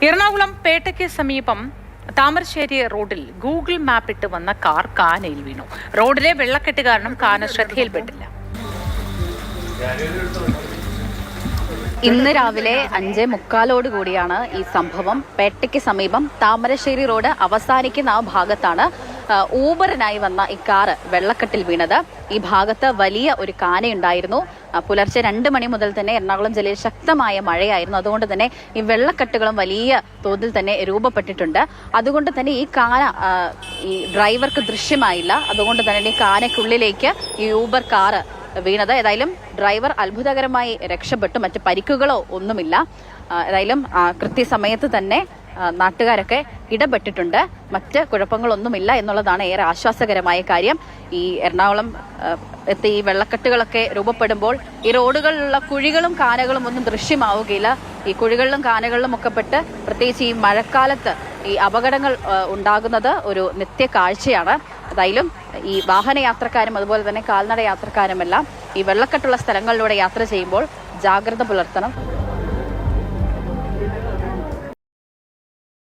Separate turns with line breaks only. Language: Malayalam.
എറണാകുളം പേട്ടയ്ക്ക് സമീപം താമരശ്ശേരി റോഡിൽ ഗൂഗിൾ മാപ്പ് ഇട്ട് വന്ന കാർ കാനയിൽ വീണു. റോഡിലെ വെള്ളക്കെട്ട് കാരണം കാന ശ്രദ്ധയിൽപ്പെട്ടില്ല.
ഇന്ന് രാവിലെ 5:45 കൂടിയാണ് ഈ സംഭവം. പേട്ടയ്ക്ക് സമീപം താമരശ്ശേരി റോഡ് അവസാനിക്കുന്ന ആ ഭാഗത്താണ് ഊബറിനായി വന്ന ഈ കാറ് വെള്ളക്കെട്ടിൽ വീണത്. ഈ ഭാഗത്ത് വലിയ ഒരു കാനയുണ്ടായിരുന്നു. പുലർച്ചെ 2 മണി മുതൽ തന്നെ എറണാകുളം ജില്ലയിൽ ശക്തമായ മഴയായിരുന്നു. അതുകൊണ്ട് തന്നെ ഈ വെള്ളക്കെട്ടുകളും വലിയ തോതിൽ തന്നെ രൂപപ്പെട്ടിട്ടുണ്ട്. അതുകൊണ്ട് തന്നെ ഈ കാന ഈ ഡ്രൈവർക്ക് ദൃശ്യമായില്ല. അതുകൊണ്ട് തന്നെ ഈ കാനയ്ക്കുള്ളിലേക്ക് ഈ ഊബർ കാറ് വീണത്. ഏതായാലും ഡ്രൈവർ അത്ഭുതകരമായി രക്ഷപ്പെട്ടു. മറ്റ് പരിക്കുകളോ ഒന്നുമില്ല. ഏതായാലും കൃത്യസമയത്ത് തന്നെ നാട്ടുകാരൊക്കെ ഇടപെട്ടിട്ടുണ്ട്. മറ്റ് കുഴപ്പങ്ങളൊന്നുമില്ല എന്നുള്ളതാണ് ഏറെ ആശ്വാസകരമായ കാര്യം. ഈ എറണാകുളം എത്തി ഈ വെള്ളക്കെട്ടുകളൊക്കെ രൂപപ്പെടുമ്പോൾ ഈ റോഡുകളിലുള്ള കുഴികളും കാനകളും ഒന്നും ദൃശ്യമാവുകയില്ല. ഈ കുഴികളിലും കാനകളിലും ഒക്കെ പെട്ട് പ്രത്യേകിച്ച് ഈ മഴക്കാലത്ത് ഈ അപകടങ്ങൾ ഉണ്ടാകുന്നത് ഒരു നിത്യ കാഴ്ചയാണ്. ഏതായാലും ഈ വാഹനയാത്രക്കാരും അതുപോലെ തന്നെ കാൽനട യാത്രക്കാരുമെല്ലാം ഈ വെള്ളക്കെട്ടുള്ള സ്ഥലങ്ങളിലൂടെ യാത്ര ചെയ്യുമ്പോൾ ജാഗ്രത പുലർത്തണം.